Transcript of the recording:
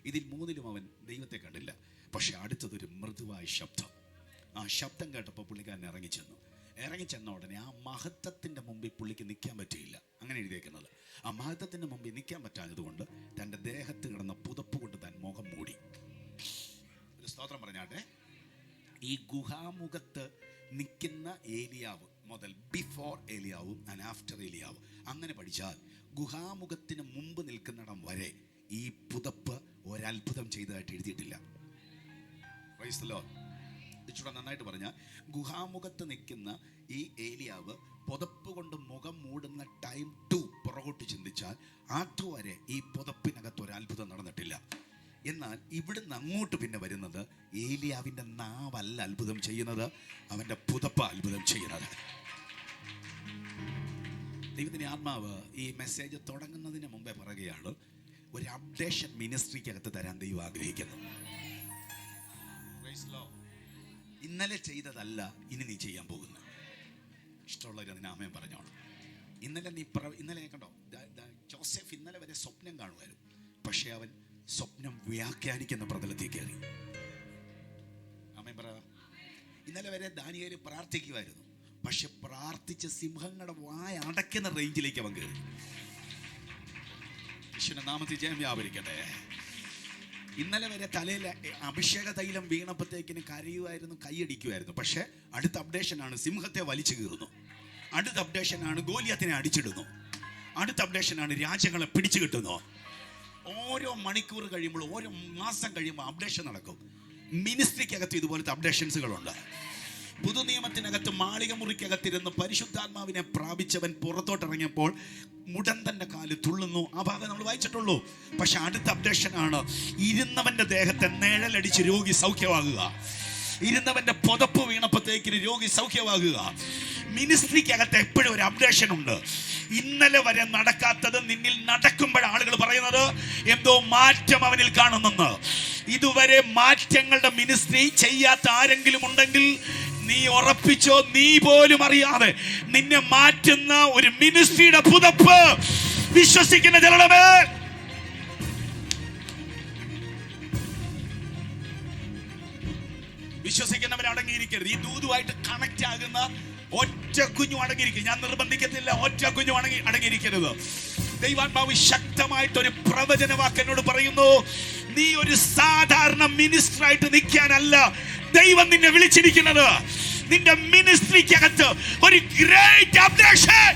ഇതിൽ മൂന്നിലും അവൻ ദൈവത്തെ കണ്ടില്ല. പക്ഷെ അടുത്തതൊരു മൃദുവായ ശബ്ദം. ആ ശബ്ദം കേട്ടപ്പോൾ പുള്ളിക്കാരൻ ഇറങ്ങിച്ചെന്ന ഉടനെ ആ മഹത്വത്തിൻ്റെ മുമ്പിൽ പുള്ളിക്ക് നിൽക്കാൻ പറ്റിയില്ല. അങ്ങനെ എഴുതിയേക്കുന്നത്. ആ മഹത്വത്തിൻ്റെ മുമ്പിൽ നിൽക്കാൻ പറ്റാത്തതുകൊണ്ട് തൻ്റെ ദേഹത്ത് കിടന്ന പുതപ്പ് കൊണ്ട് താൻ മുഖം മൂടി. ഒരു സ്തോത്രം പറഞ്ഞാട്ടെ. ഈ ഗുഹാമുഖത്ത് നിൽക്കുന്ന ഏലിയാവ് മുതൽ ബിഫോർ ഏലിയാവും ആൻഡ് ആഫ്റ്റർ ഏലിയാവും അങ്ങനെ പഠിച്ചാൽ ഗുഹാമുഖത്തിന് മുമ്പ് നിൽക്കുന്നിടം വരെ ഈ പുതപ്പ് ഒരത്ഭുതം ചെയ്തതായിട്ട് എഴുതിയിട്ടില്ല. Praise the Lord. ഇച്ചിരി നന്നായിട്ട് പറഞ്ഞാൽ ഗുഹാമുഖത്ത് നിൽക്കുന്ന ഈ ഏലിയാവ് പുതപ്പ് കൊണ്ട് മുഖം മൂടുന്ന ടൈം ടു പുറകോട്ട് ചിന്തിച്ചാൽ അതുവരെ ഈ പുതപ്പിനകത്ത് ഒരത്ഭുതം നടന്നിട്ടില്ല. എന്നാൽ ഇവിടുന്ന് അങ്ങോട്ട് പിന്നെ വരുന്നത് ഏലിയാവിൻ്റെ നാവല്ല അത്ഭുതം ചെയ്യുന്നത്, അവൻ്റെ പുതപ്പ് അത്ഭുതം ചെയ്യുന്നത്. ദൈവത്തിൻ്റെ ആത്മാവ് ഈ മെസ്സേജ് തുടങ്ങുന്നതിന് മുമ്പേ പറയുകയാണ്, ഒരു അപ്ഡേഷൻ മിനിസ്ട്രിക്കകത്ത് തരാൻ ദൈവം ആഗ്രഹിക്കുന്നു. ഇന്നലെ ചെയ്തതല്ല ഇനി നീ ചെയ്യാൻ പോകുന്നു. ഇഷ്ടമുള്ളവർ അതിന് ആമേൻ പറഞ്ഞോളൂ. ഇന്നലെ കണ്ടോ, ജോസഫ് ഇന്നലെ വരെ സ്വപ്നം കാണുമായിരുന്നു. പക്ഷെ അവൻ സ്വപ്നം വ്യാഖ്യാനിക്കുന്ന പ്രതലത്തിൽ കയറി. ആമേൻ പറ. ഇന്നലെ വരെ ദാനിയേൽ പ്രാർത്ഥിക്കുമായിരുന്നു. പക്ഷെ പ്രാർത്ഥിച്ച് സിംഹങ്ങളുടെ വായ അടയ്ക്കുന്ന റേഞ്ചിലേക്ക് അവൻ കയറി. ഈശ്വരന്റെ നാമത്തിൽ ജയം വ്യാപരിക്കട്ടെ. ഇന്നലെ വരെ തലയിൽ അഭിഷേക തൈലം വീണപ്പോഴത്തേക്കിന് കരയുമായിരുന്നു, കൈയടിക്കുമായിരുന്നു. പക്ഷെ അടുത്ത അപ്ഡേഷനാണ് സിംഹത്തെ വലിച്ചു കീറുന്നു. അടുത്ത അപ്ഡേഷനാണ് ഗോലിയാത്തിനെ അടിച്ചിടുന്നു. അടുത്ത അപ്ഡേഷനാണ് രാജ്യങ്ങളെ പിടിച്ചു കിട്ടുന്നു. ഓരോ മണിക്കൂർ കഴിയുമ്പോൾ, ഓരോ മാസം കഴിയുമ്പോൾ അപ്ഡേഷൻ നടക്കും. മിനിസ്ട്രിക്കകത്ത് ഇതുപോലത്തെ അപ്ഡേഷൻസുകളുണ്ട്. പുതുനിയമത്തിനകത്ത് മാളിക മുറിക്കകത്തിരുന്ന് പരിശുദ്ധാത്മാവിനെ പ്രാപിച്ചവൻ പുറത്തോട്ടിറങ്ങിയപ്പോൾ മുടന്തന്റെ കാല് തുള്ളുന്നു. ആ ഭാഗം നമ്മൾ വായിച്ചിട്ടുള്ളൂ. പക്ഷെ അടുത്ത അപ്ഡേഷനാണ് ഇരുന്നവന്റെ ദേഹത്തെ നിഴലടിച്ച് രോഗി സൗഖ്യമാകുക. ഇരുന്നവന്റെ പുതപ്പ് വീണപ്പോഴത്തേക്കിന് രോഗി സൗഖ്യമാകുക. മിനിസ്ട്രിക്കകത്ത് എപ്പോഴും ഒരു അപ്ഡേഷൻ ഉണ്ട്. ഇന്നലെ വരെ നടക്കാത്തത് നിന്നിൽ നടക്കുമ്പോൾ ആളുകൾ പറയുന്നത് എന്തോ മാറ്റം അവനിൽ കാണുന്നെന്ന്. ഇതുവരെ മാറ്റങ്ങളുടെ മിനിസ്ട്രി ചെയ്യാത്ത ആരെങ്കിലും ഉണ്ടെങ്കിൽ നീ ഉറപ്പിച്ചോ, നീ പോലും അറിയാതെ നിന്നെ മാറ്റുന്ന ഒരു മിനിസ്ട്രിയുടെ പുതപ്പ് വിശ്വസിക്കുന്ന ജനമേ, വിശ്വസിക്കുന്നവർ അടങ്ങിയിരിക്കരുത്. ഈ ദൂതുമായിട്ട് കണക്ട് ആകുന്ന ഒറ്റ കുഞ്ഞു അടങ്ങിയിരിക്കും. ഞാൻ നിർബന്ധിക്കത്തില്ല, ഒറ്റ കുഞ്ഞു അടങ്ങിയിരിക്കരുത്. ദൈവാത്മാവ് ശക്തമായിട്ടൊരു പ്രവചനവാക്ക് എന്നോട് പറയുന്നു, നീ ഒരു സാധാരണ മിനിസ്റ്റർ ആയിട്ട് നിൽക്കാനല്ല ദൈവം നിന്നെ വിളിച്ചിരിക്കുന്നത്. നിന്റെ മിനിസ്ട്രിക്കകത്ത് ഒരു ഗ്രേറ്റ് അപ്ഡേഷൻ